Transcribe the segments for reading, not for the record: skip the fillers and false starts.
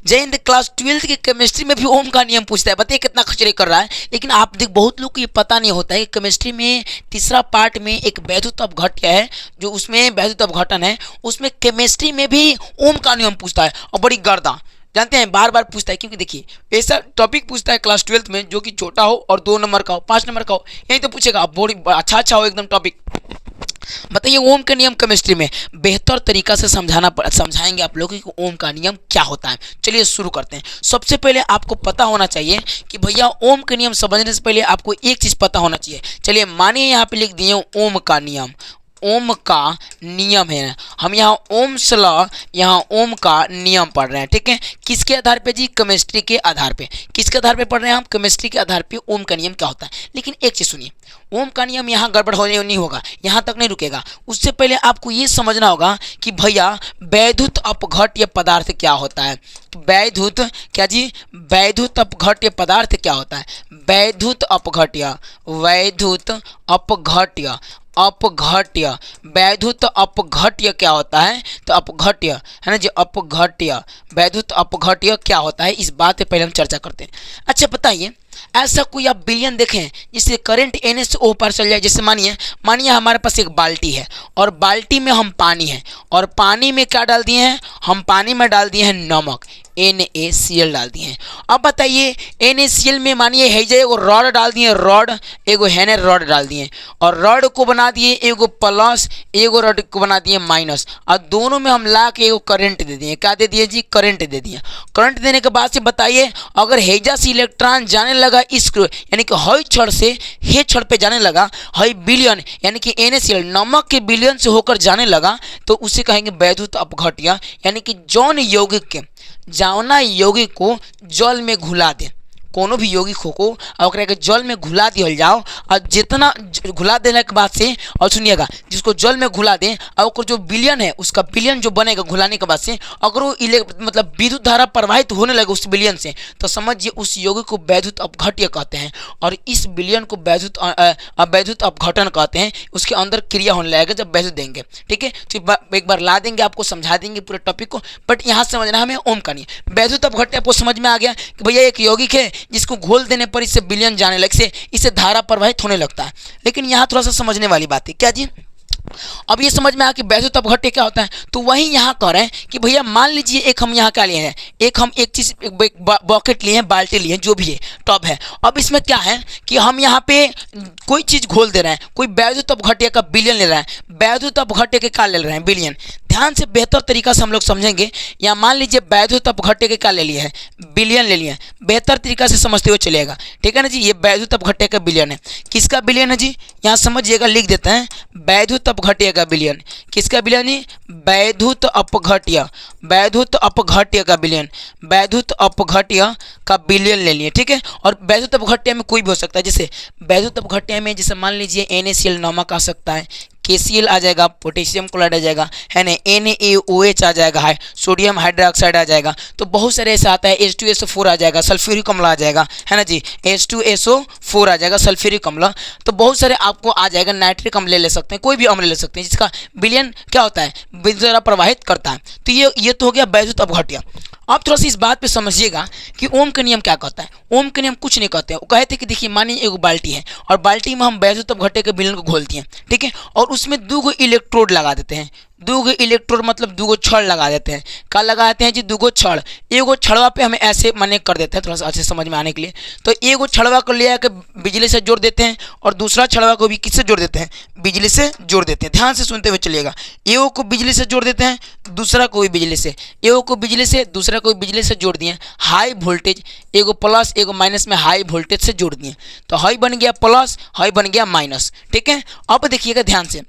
जय Hind. Class 12th की chemistry में भी ओम का नियम पूछता है। बताइए कितना खचरे कर रहा है। लेकिन आप देख, बहुत लोग को ये पता नहीं होता है कि केमिस्ट्री में तीसरा पार्ट में एक वैद्युत अपघट्य है, जो उसमें वैद्युत अपघटन है, उसमें केमिस्ट्री में भी ओम का नियम पूछता है और बड़ी गर्दा, जानते हैं, बार बार पूछता है। क्योंकि देखिए ऐसा टॉपिक पूछता है क्लास 12th में जो कि छोटा हो और 2 नंबर का हो, 5 नंबर का हो, यही तो पूछेगा। बहुत अच्छा हो एकदम टॉपिक। बताइए ओम का नियम केमिस्ट्री में बेहतर तरीका से समझाएंगे आप लोगों को ओम का नियम क्या होता है। चलिए शुरू करते हैं। सबसे पहले आपको पता होना चाहिए कि भैया ओम का नियम समझने से पहले आपको एक चीज़ पता होना चाहिए। चलिए मानिए यहाँ पे लिख दिए ओम का नियम। ओम का नियम है, हम यहाँ ओम्स लॉ, यहाँ ओम का नियम पढ़ रहे हैं। ठीक है, किसके आधार पे जी? केमिस्ट्री के आधार पे। किसके आधार पे पढ़ रहे हैं हम? केमिस्ट्री के आधार पे ओम का नियम क्या होता है। लेकिन एक चीज़ सुनिए, ओम का नियम यहाँ गड़बड़ होने नहीं होगा, यहाँ तक नहीं रुकेगा। उससे पहले आपको ये समझना होगा कि भैया वैद्युत अपघट्य पदार्थ क्या होता है। वैद्युत क्या जी? वैद्युत अपघट्य पदार्थ क्या होता है? वैद्युत अपघट्य, वैद्युत अपघट्य, अपघट्य, वैद्युत अपघट्य क्या होता है? तो अपघट्य है ना जी, अपघट्य, वैद्युत अपघट्य क्या होता है, इस बात पे पहले हम चर्चा करते हैं। अच्छा बताइए, ऐसा कोई आप विलयन देखें जिससे करंट Na से O पार चल जाए। जैसे मानिए हमारे पास एक बाल्टी है और बाल्टी में हम पानी है, और पानी में क्या डाल दिए हैं हम? पानी में डाल दिए हैं नमक, NaCl डाल दिए हैं। अब बताइए NaCl में मानिए है एगो रॉड डाल दिए, रॉड एगो है ना, रॉड डाल दिए, और रॉड को बना दिए एगो प्लस, एगो रॉड को बना दिए माइनस, और दोनों में हम ला के एगो करंट दे दिए। क्या दे दिए जी? करंट दे दिए। करंट देने के बाद से बताइए, अगर हैजा से इलेक्ट्रॉन जाने लगा इस, यानी कि हई छड़ से हे छड़ पे जाने लगा, हई विलयन यानी कि NaCl नमक के विलयन से होकर जाने लगा, तो उसे कहेंगे वैद्युत अपघट्य। यानी कि जौन यौगिक के जौना यौगिक को जल में घुला दे, कोनो भी यौगिक को अगर के जल में घुला दिया जाओ, और जितना घुला देने के बाद से, और सुनिएगा, जिसको जल में घुला दें और जो विलयन है उसका विलयन जो बनेगा घुलाने के बाद से, अगर वो मतलब विद्युत धारा प्रवाहित होने लगे उस विलयन से, तो समझिए उस यौगिक को वैद्युत अपघट्य कहते हैं। और इस विलयन को वैद्युत अपघटन कहते हैं। उसके अंदर क्रिया होने लगेगा जब वैद्युत देंगे। ठीक है, तो एक बार ला देंगे, आपको समझा देंगे पूरे टॉपिक को। बट यहाँ समझना हमें ओम का नियम। वैद्युत अपघट्य आपको समझ में आ गया कि भैया एक यौगिक है जिसको घोल देने पर इससे विलयन जाने लगे, इससे धारा प्रवाहित होने लगता है। लेकिन यहाँ थोड़ा सा समझने वाली बात है। क्या जी? अब ये समझ में आया कि वैद्युत अपघट्य क्या होता है। तो वही यहाँ कह रहे हैं कि भैया मान लीजिए एक हम यहाँ क्या लिए हैं, एक चीज़ बकेट लिए हैं, बाल्टी लिए हैं, जो भी है, टब है। अब इसमें क्या है कि हम यहाँ पे कोई चीज़ घोल दे रहे हैं, कोई वैद्युत अपघट्य का विलयन ले रहे हैं। वैद्युत अपघट्य के क्या ले रहे हैं? विलयन। ध्यान से बेहतर तरीका से हम लोग समझेंगे। यहाँ मान लीजिए वैद्युत अपघट्य के क्या ले लिए हैं? विलयन ले लिए हैं। बेहतर तरीका से समझते हुए चलेगा। ठीक है ना जी, ये वैद्युत अपघट्य का विलयन है। किसका विलयन है जी? यहाँ समझिएगा, लिख देते हैं वैद्युत अपघट्य का विलयन। किसका विलयन है? वैद्युत अपघट्य, वैद्युत अपघट्य का विलयन, वैद्युत अपघट्य का विलयन ले लिए। ठीक है, और वैद्युत अपघट्य में कोई भी हो सकता है। जैसे वैद्युत अपघट्य में जैसे मान लीजिए NaCl नमक आ सकता है, KCl आ जाएगा, पोटेशियम क्लोराइड आ जाएगा, है ना, NaOH आ जाएगा, है सोडियम हाइड्रोक्साइड आ जाएगा। तो बहुत सारे ऐसा आता है, H2SO4 आ जाएगा, सल्फ्यूरिक अम्ल आ जाएगा, है ना जी, H2SO4 आ जाएगा, सल्फ्यूरिक अम्ल। तो बहुत सारे आपको आ जाएगा, नाइट्रिक अम्ल ले सकते हैं, कोई भी अम्ल ले सकते हैं जिसका विलयन क्या होता है? विद्युत धारा प्रवाहित करता है। तो ये तो हो गया वैद्युत अपघट्य। आप थोड़ा सा इस बात पे समझिएगा कि ओम का नियम क्या कहता है। ओम का नियम कुछ नहीं कहते हैं। वो कहते हैं कि देखिए मानिए एक बाल्टी है और बाल्टी में हम वैद्युत अपघट्य के विलयन को घोलते हैं। ठीक है, और उसमें 2 इलेक्ट्रोड लगा देते हैं। 2 इलेक्ट्रोड मतलब 2 छड़ लगा देते हैं। क्या लगा देते हैं जी? 2 छड़। एगो छड़वा पे हमें ऐसे माने कर देते हैं, थोड़ा सा अच्छे समझ में आने के लिए। तो एगो छड़वा को ले आकर बिजली से जोड़ देते हैं, और दूसरा छड़वा को भी किससे जोड़ देते हैं? बिजली से जोड़ देते हैं। ध्यान से सुनते हुए चलिएगा। एगो को बिजली से जोड़ देते हैं, दूसरा को भी बिजली से, एगो को बिजली से, दूसरा को बिजली से जोड़ दिए। हाई वोल्टेज, एगो प्लस एगो माइनस में हाई वोल्टेज से जोड़ दिए। तो हाई बन गया प्लस, हाई बन गया माइनस। ठीक है, अब देखिएगा ध्यान से।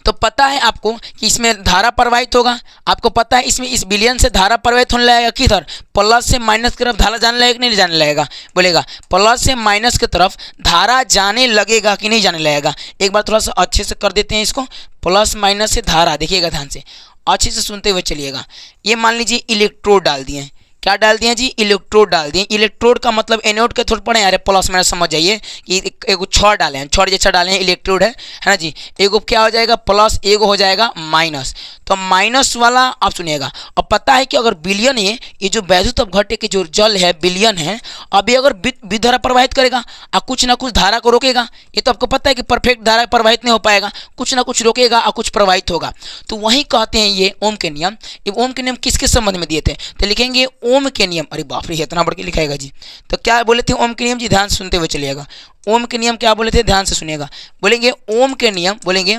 तो पता है आपको कि इसमें धारा प्रवाहित होगा। आपको पता है इसमें इस विलयन से धारा प्रवाहित होने लगेगा किधर? प्लस से माइनस की तरफ धारा जाने लगेगा कि नहीं जाने लगेगा? बोलेगा प्लस से माइनस की तरफ धारा जाने लगेगा कि नहीं जाने लगेगा? एक बार थोड़ा सा अच्छे से कर देते हैं इसको। प्लस माइनस से धारा, देखिएगा ध्यान से, अच्छे से सुनते हुए चलिएगा। ये मान लीजिए इलेक्ट्रोड डाल दिए। क्या डाल दिए जी? इलेक्ट्रोड डाल दिए। इलेक्ट्रोड का मतलब एनोड के थोड़ा पढ़े, अरे प्लस माइनस समझ जाइए कि एगो छड़ डाले हैं, छड़ जैसा डाले हैं, इलेक्ट्रोड है ना जी। एगो क्या हो जाएगा? प्लस, एगो हो जाएगा माइनस। तो माइनस वाला आप सुनिएगा। अब पता है कि अगर बिलियन है, ये जो वैद्युत अपघट्य के जो जल है बिलियन है, अभी अगर विद्युत धारा प्रवाहित करेगा और कुछ ना कुछ धारा को रोकेगा, ये तो आपको पता है कि परफेक्ट धारा प्रवाहित नहीं हो पाएगा, कुछ ना कुछ रोकेगा और कुछ प्रवाहित होगा। तो वही कहते हैं ये ओम के नियम। ये ओम के नियम किसके संबंध में दिए थे, तो लिखेंगे ओम के नियम। अरे बाप रे, इतना बढ़ के लिखाएगा जी। तो क्या बोले थे ओम के नियम जी, ध्यान से सुनते हुए चलिएगा। ओम के नियम क्या बोले थे, ध्यान से सुनिएगा। बोलेंगे ओम के नियम, बोलेंगे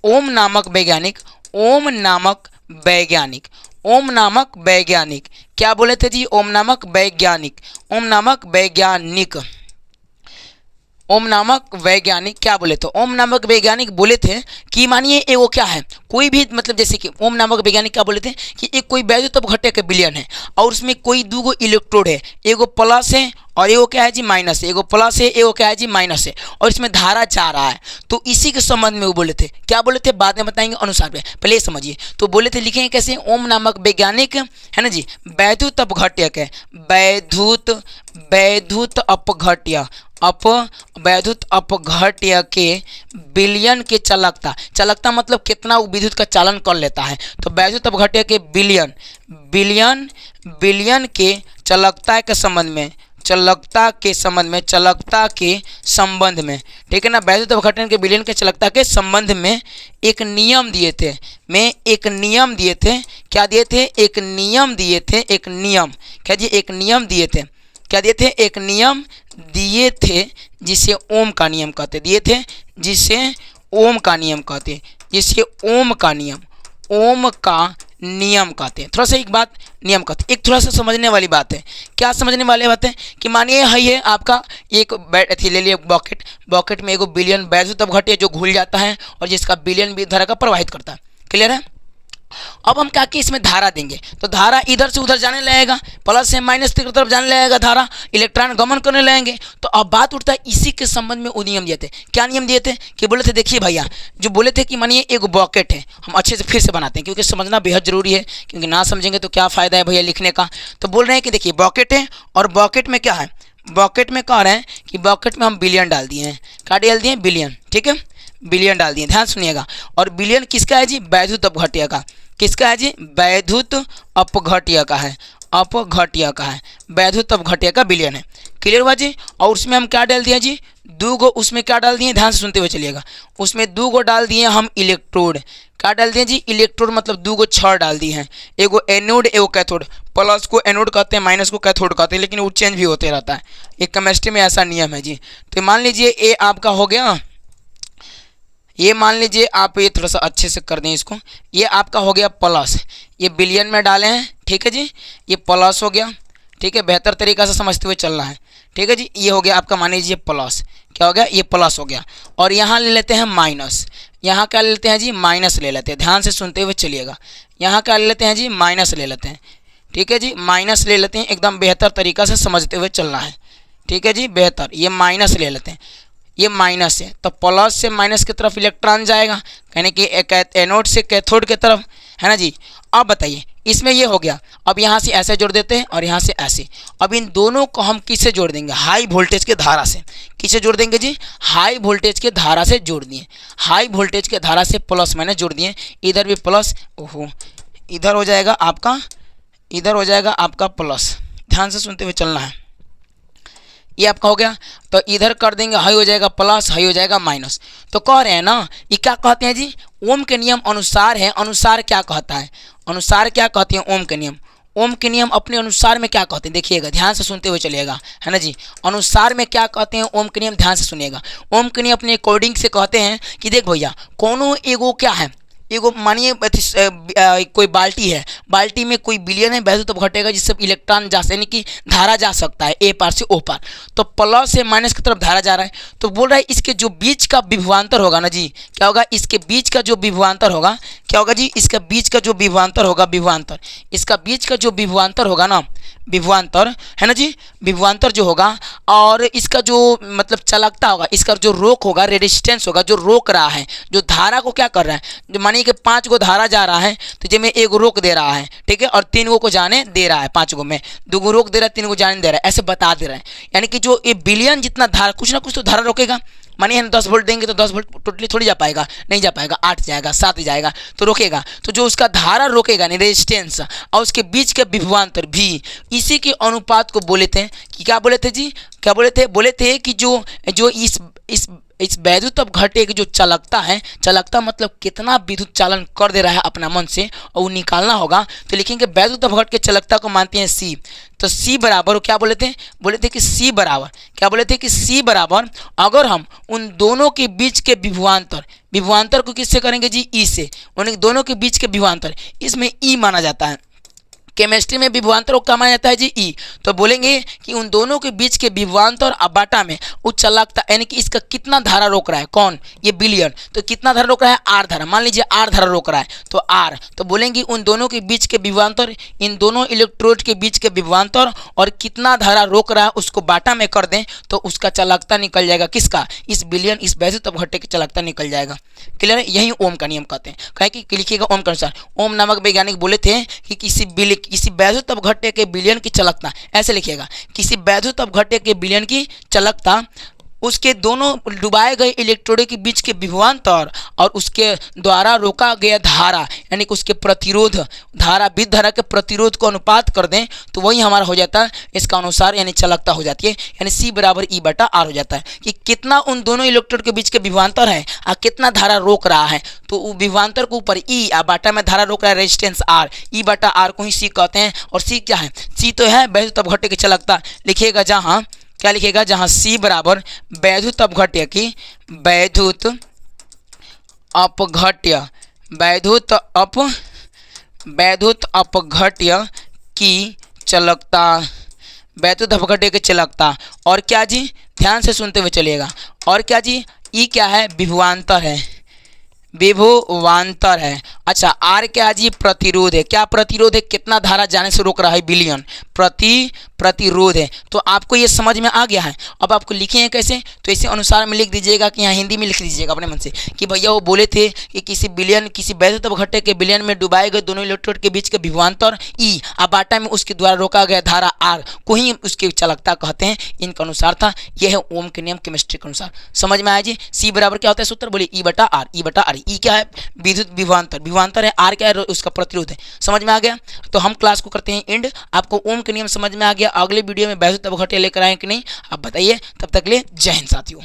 ओम नामक वैज्ञानिक, ओम नामक वैज्ञानिक, ओम नामक वैज्ञानिक, क्या बोले थे जी, ओम नामक वैज्ञानिक, ओम नामक वैज्ञानिक, ओम नामक वैज्ञानिक क्या बोले, तो ओम नामक वैज्ञानिक बोले थे कि मानिए एगो क्या है, कोई भी मतलब जैसे कि ओम नामक वैज्ञानिक क्या बोले थे कि एक कोई वैद्युत अपघट्य के विलयन है और उसमें कोई दूगो इलेक्ट्रोड है, एगो प्लस है और एगो क्या है जी माइनस है, एगो प्लस है एगो क्या है जी माइनस है, और इसमें धारा जा रहा है। तो इसी के संबंध में वो बोले थे, क्या बोले थे बाद में बताएंगे अनुसार पे, पहले समझिए। तो बोले थे लिखेंगे कैसे, ओम नामक वैज्ञानिक है ना जी, वैद्युत अपघट्य के, वैद्युत अपघट्य वैद्युत अपघट्य के विलयन के चालकता, चालकता मतलब कितना वो विद्युत का चालन कर लेता है, तो वैद्युत अपघट्य के विलयन के चालकता के संबंध में, चालकता के संबंध में, ठीक है ना, वैद्युत अपघटन के विलयन के चालकता के संबंध में एक नियम दिए थे, एक नियम दिए थे, क्या दिए थे, एक नियम दिए थे, एक नियम क्या जी, एक नियम दिए थे, क्या दिए थे, एक नियम दिए थे जिसे ओम का नियम कहते, दिए थे जिसे ओम का नियम कहते, जिसे ओम का नियम कहते हैं। थोड़ा सा एक बात नियम कहते, एक थोड़ा सा समझने वाली बात है, क्या समझने वाली बात है कि मानिए है आपका एक थी, ले लिए बॉकेट में एगो बिलियन वैद्युत अपघट्य जो घुल जाता है और जिसका बिलियन भी धारा का प्रवाहित करता है, क्लियर है। अब हम क्या कि इसमें धारा देंगे तो धारा इधर से उधर जाने लगेगा, प्लस से माइनस की तरफ जाने लगेगा धारा, इलेक्ट्रॉन गमन करने लगेंगे। तो अब बात उठता है इसी के संबंध में वो नियम दिए थे, क्या नियम दिए थे कि बोले थे देखिए भैया, जो बोले थे कि मानिए एक बॉकेट है, हम अच्छे से फिर से बनाते हैं क्योंकि समझना बेहद जरूरी है, क्योंकि ना समझेंगे तो क्या फ़ायदा है भैया लिखने का। तो बोल रहे हैं कि देखिए बॉकेट है और बॉकेट में क्या है, बॉकेट में कह रहे हैं कि बॉकेट में हम बिलियन डाल दिए हैं, क्या डाल दिए, बिलियन, ठीक है, बिलियन डाल दिए, ध्यान सुनिएगा। और बिलियन किसका है जी, वैद्युत अपघट्य का, किसका है जी, वैद्युत अपघट्य का है, अपघट्य का है, वैद्युत अपघट्य का बिलियन है, क्लियर हुआ जी। और उसमें हम क्या डाल दिए जी, दो गो उसमें क्या डाल दिए, ध्यान से सुनते हुए चलिएगा, उसमें दो गो डाल दिए हम इलेक्ट्रोड, क्या डाल दिए जी, इलेक्ट्रोड मतलब दो गो छड़ डाल दिए हैं, एगो एनोड एगो कैथोड, प्लस को एनोड कहते हैं माइनस को कैथोड कहते हैं, लेकिन वो चेंज भी होते रहता है, एक केमिस्ट्री में ऐसा नियम है जी। तो मान लीजिए ये आपका हो गया, ये मान लीजिए आप ये थोड़ा सा अच्छे से कर दें इसको, ये आपका हो गया प्लस, ये बिलियन में डाले हैं, ठीक है जी, ये प्लस हो गया, ठीक है, बेहतर तरीक़ा से समझते हुए चलना है, ठीक है जी। ये हो गया आपका, मान लीजिए प्लस, क्या हो गया, ये प्लस हो गया, और यहाँ ले लेते हैं माइनस, यहाँ क्या ले लेते हैं जी, माइनस ले लेते हैं, ध्यान से सुनते हुए चलिएगा, यहाँ क्या ले लेते हैं जी, माइनस ले लेते हैं, ठीक है जी, माइनस ले लेते हैं, एकदम बेहतर तरीक़ा से समझते हुए चलना है, ठीक है जी, बेहतर, ये माइनस ले लेते हैं, ये माइनस है तो प्लस से माइनस की तरफ इलेक्ट्रॉन जाएगा, यानी कि एनोड से कैथोड की तरफ, है ना जी। अब बताइए इसमें ये हो गया, अब यहाँ से ऐसे जोड़ देते हैं और यहाँ से ऐसे, अब इन दोनों को हम किससे जोड़ देंगे, हाई वोल्टेज के धारा से, किससे जोड़ देंगे जी, हाई वोल्टेज के धारा से जोड़ दिए, हाई वोल्टेज के धारा से प्लस माइनस जोड़ दिए, इधर भी प्लस, ओहो इधर हो जाएगा आपका, इधर हो जाएगा आपका प्लस, ध्यान से सुनते हुए चलना है, ये आपका हो गया। तो इधर कर देंगे, हाई हो जाएगा प्लस, हाई हो जाएगा माइनस। तो कह रहे हैं ना, ये क्या कहते हैं जी, ओम के नियम अनुसार है, अनुसार क्या कहता है, अनुसार क्या कहते हैं ओम के नियम, ओम के नियम अपने अनुसार में क्या कहते हैं, देखिएगा ध्यान से सुनते हुए चलिएगा, है ना जी, अनुसार में क्या कहते हैं ओम के नियम, ध्यान से सुनिएगा। ओम के नियम अपने अकॉर्डिंग से कहते हैं कि देख भैया, कोनो एगो क्या है, एगो मानिए कोई बाल्टी है, बाल्टी में कोई बिलियन है वैद्युत अपघट्य का जिससे इलेक्ट्रॉन जा यानी कि धारा जा सकता है ए पार से ओ पार, तो प्लस से माइनस की तरफ धारा जा रहा है, तो बोल रहा है इसके जो बीच का विभवांतर होगा ना जी, क्या होगा, इसके बीच का जो विभवांतर होगा, क्या होगा जी, इसका बीच का जो विभवांतर होगा, विभवांतर, इसका बीच का जो विभवांतर होगा ना, विभवांतर है ना जी, विभवांतर जो होगा, और इसका जो मतलब चालकता होगा, इसका जो रोक होगा, रेजिस्टेंस होगा, जो रोक रहा है, जो धारा को क्या कर रहा है, जो मानिए कि 5 गो धारा जा रहा है तो जिसमें एक रोक दे रहा है, ठीक है, और 3 गो को जाने दे रहा है, 5 गो में 2 गो रोक दे रहा है, 3 गो जाने दे रहा है, ऐसे बता दे रहा है, यानी कि जो ये बिलियन जितना धारा, कुछ ना कुछ तो धारा रोकेगा, मानिए हम 10 वोल्ट देंगे तो 10 वोल्ट टोटली थोड़ी जा पाएगा, नहीं जा पाएगा, 8 जाएगा, 7 जाएगा, तो रोकेगा। तो जो उसका धारा रोकेगा नहीं, रेजिस्टेंस, और उसके बीच के विभवांतर भी, इसी के अनुपात को बोले थे कि क्या बोले थे जी, क्या बोले थे कि जो जो इस वैद्युत अपघट्य की जो चालकता है, चालकता मतलब कितना विद्युत चालन कर दे रहा है अपना मन से, और वो निकालना होगा। तो लिखेंगे वैद्युत अपघट्य की चालकता को मानते हैं सी। तो सी बराबर क्या बोले थे कि सी बराबर, क्या बोले थे कि सी बराबर, अगर हम उन दोनों के बीच के विभवांतर को किससे करेंगे जी, ई से, उन दोनों के बीच के विभवांतर, इसमें ई माना जाता है। केमिस्ट्री में विभवांतर को क्या माना जाता है जी, ई। तो बोलेंगे कि उन दोनों के बीच के विभवांतर और बाटा में उच्च चालकता, यानी कि इसका कितना धारा रोक रहा है, कौन, ये बिलियन, तो कितना धारा रोक रहा है, आर धारा, मान लीजिए आर धारा रोक रहा है, तो आर, तो बोलेंगे उन दोनों के बीच के विभवांतर, इन दोनों इलेक्ट्रोड के बीच के विभवांतर और कितना धारा रोक रहा है उसको बाटा में कर दें तो उसका चालकता निकल जाएगा, किसका, इस बिलियन, इस वैद्युत अपघट्य की चालकता निकल जाएगा। क्लियर है, यही ओम का नियम कहते हैं। कहे कि लिखिएगा ओम के अनुसार, ओम नामक वैज्ञानिक बोले थे कि किसी वैद्युत अपघट्य के विलयन की चालकता, ऐसे लिखिएगा, किसी वैद्युत अपघट्य के विलयन की चालकता उसके दोनों डुबाए गए इलेक्ट्रोडों के बीच के विभवांतर और उसके द्वारा रोका गया धारा, यानी कि उसके प्रतिरोध धारा, विद्युत धारा के प्रतिरोध को अनुपात कर दें तो वही हमारा हो जाता है इसका अनुसार, यानी चालकता हो जाती है, यानी सी बराबर ई बटा आर हो जाता है कि कितना उन दोनों इलेक्ट्रोड के बीच के विभवांतर है और कितना धारा रोक रहा है। तो विभवांतर के ऊपर ई और बाटा में धारा रोक रहा है रेजिस्टेंस आर, ई बटा आर को ही सी कहते हैं। और सी क्या है, सी तो है वैद्युत अपघट्य की चालकता। लिखिएगा जहाँ, क्या लिखेगा, जहाँ सी बराबर वैद्युत अपघट्य की, वैद्युत अपघट्य की चालकता, वैद्युत अपघट्य की चालकता, और क्या जी, ध्यान से सुनते हुए चलिएगा, और क्या जी, ई क्या है, विभवांतर है, विभवांतर है। अच्छा, आर क्या जी, प्रतिरोध है, क्या प्रतिरोध है, कितना धारा जाने से रोक रहा है, बिलियन, प्रतिरोध है। तो आपको ये समझ में आ गया है। अब आपको लिखेंगे कैसे, तो इसी अनुसार में लिख दीजिएगा कि यहाँ हिंदी में लिख दीजिएगा अपने मन से कि भैया वो बोले थे कि किसी वैद्युत अपघट्य के बिलियन में डुबाए गए दोनों इलेक्ट्रोड के बीच के विभवांतर ई और बाटा में उसके द्वारा रोका गया धारा आर को ही उसकी चालकता कहते हैं। इनका अनुसार था, यह है ओम के नियम केमिस्ट्री के अनुसार। समझ में आया जी। सी बराबर क्या होता है सूत्र, बोलिए ई बटा आर, ई बटा आर। ई क्या है, विद्युत विभवांतर है, आर क्या है, उसका प्रतिरोध है। समझ में आ गया। तो हम क्लास को करते हैं एंड। आपको ओम के नियम समझ में आ गया। अगले वीडियो में वैद्युत अपघट्य लेकर आए कि नहीं आप बताइए। तब तक के लिए जय हिंद साथियों।